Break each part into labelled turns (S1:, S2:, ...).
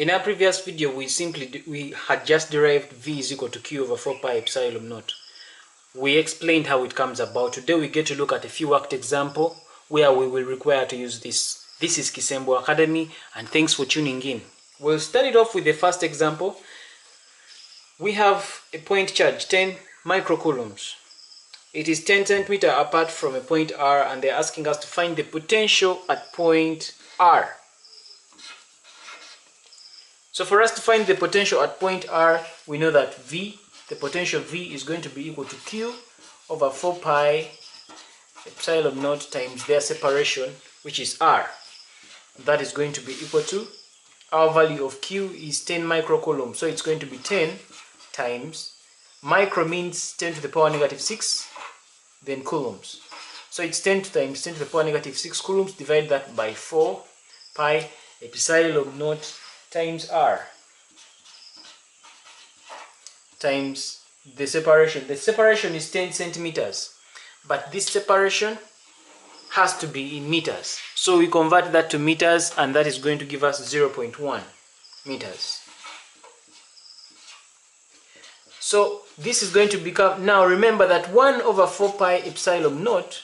S1: In our previous video, we had just derived V is equal to Q over 4 pi epsilon naught. We explained how it comes about. Today we get to look at a few worked example where we will require to use this. This is Kisembo Academy, and thanks for tuning in. We'll start it off with the first example. We have a point charge, 10 microcoulombs. It is 10 centimeters apart from a point R, and they're asking us to find the potential at point R. So for us to find the potential at point R, we know that the potential V is going to be equal to Q over 4 pi epsilon naught times their separation, which is R. That is going to be equal to, our value of Q is 10 microcoulombs, so it's going to be 10 times, micro means 10 to the power negative 6, then coulombs. So it's 10 times 10 to the power negative 6 coulombs, divide that by 4 pi epsilon naught times R times the separation. The separation is 10 centimeters, but this separation has to be in meters. So we convert that to meters, and that is going to give us 0.1 meters. So this is going to become, now remember that 1 over 4 pi epsilon naught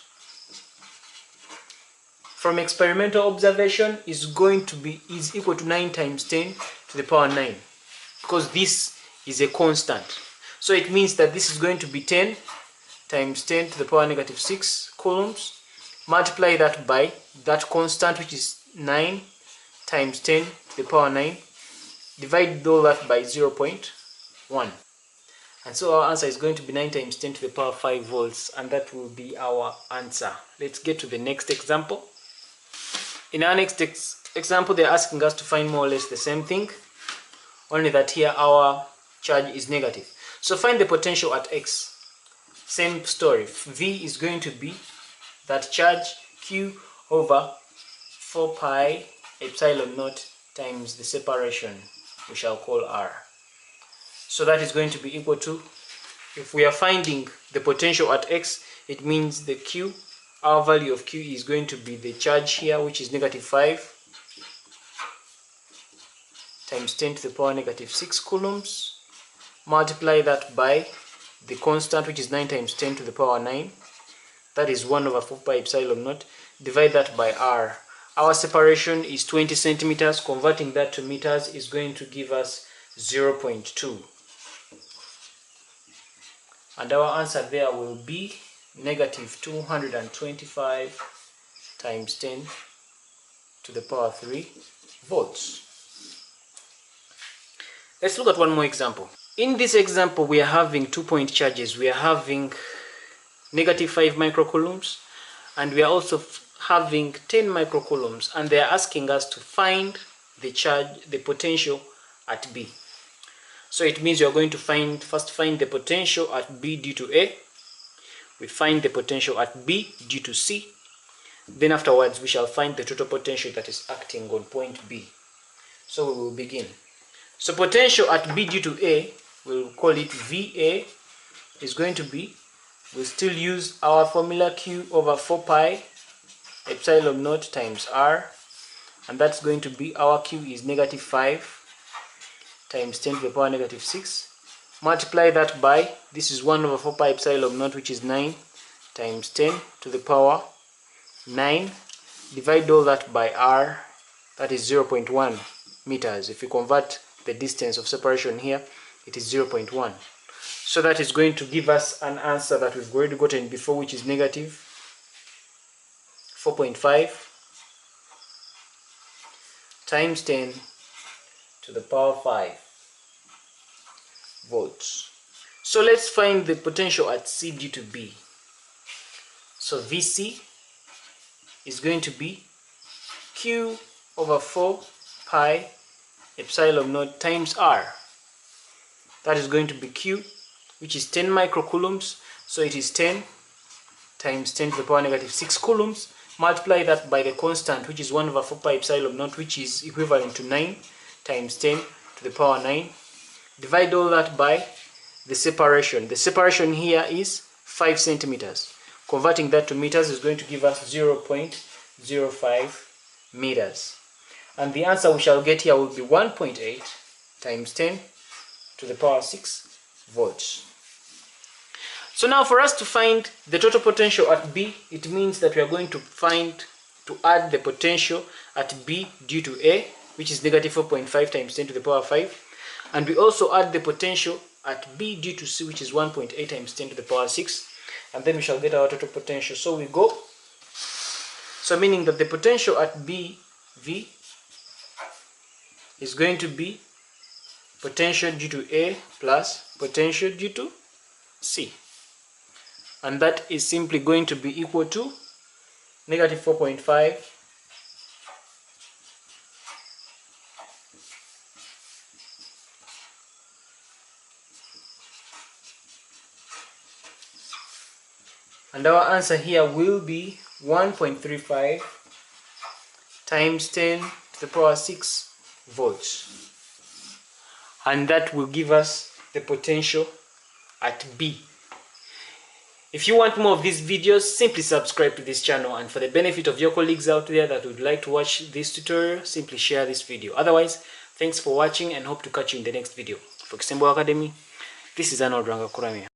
S1: from experimental observation is equal to 9 times 10 to the power 9, because this is a constant. So it means that this is going to be 10 times 10 to the power negative 6 coulombs. Multiply that by that constant, which is 9 times 10 to the power 9. Divide all that by 0.1. And so our answer is going to be 9 times 10 to the power 5 volts, and that will be our answer. Let's get to the next example. In our next example, they're asking us to find more or less the same thing, only that here our charge is negative. So find the potential at X. Same story. V is going to be that charge Q over 4 pi epsilon naught times the separation, we shall call R. So that is going to be equal to, if we are finding the potential at X, it means the Q, our value of Q is going to be the charge here, which is negative 5 times 10 to the power negative 6 coulombs. Multiply that by the constant, which is 9 times 10 to the power 9. That is 1 over 4 pi epsilon naught. Divide that by R. Our separation is 20 centimeters. Converting that to meters is going to give us 0.2. And our answer there will be negative 225 times 10 to the power 3 volts. Let's look at one more example. In this example, we are having 2-point charges. We are having negative 5 microcoulombs, and we are also having 10 microcoulombs, and they are asking us to find the charge, the potential at B. So it means you are going to first find the potential at B due to A. We find the potential at B due to C. Then afterwards we shall find the total potential that is acting on point B. So we will begin. So potential at B due to A, we'll call it VA, is going to be, we'll still use our formula Q over 4 pi epsilon naught times R, and that's going to be, our Q is negative 5 times 10 to the power negative 6. Multiply that by, this is 1 over 4 pi epsilon naught, which is 9 times 10 to the power 9. Divide all that by R, that is 0.1 meters. If you convert the distance of separation here, it is 0.1. So that is going to give us an answer that we've already gotten before, which is negative 4.5 times 10 to the power 5 volts. So let's find the potential at C due to B. So VC is going to be Q over 4 pi epsilon naught times R. That is going to be Q, which is 10 microcoulombs, so it is 10 times 10 to the power negative 6 coulombs. Multiply that by the constant, which is 1 over 4 pi epsilon naught, which is equivalent to 9 times 10 to the power 9. Divide all that by the separation. The separation here is 5 centimeters. Converting that to meters is going to give us 0.05 meters. And the answer we shall get here will be 1.8 times 10 to the power 6 volts. So now for us to find the total potential at B, it means that we are going to add the potential at B due to A, which is negative 4.5 times 10 to the power 5. And we also add the potential at B due to C, which is 1.8 times 10 to the power 6. And then we shall get our total potential. So we go. So meaning that the potential at B, V, is going to be potential due to A plus potential due to C. And that is simply going to be equal to negative 4.5 and our answer here will be 1.35 times 10 to the power 6 volts. And that will give us the potential at B. If you want more of these videos, simply subscribe to this channel, and for the benefit of your colleagues out there that would like to watch this tutorial, simply share this video. Otherwise, thanks for watching and hope to catch you in the next video. For Kisembo Academy, this is Arnold Rangakuramia.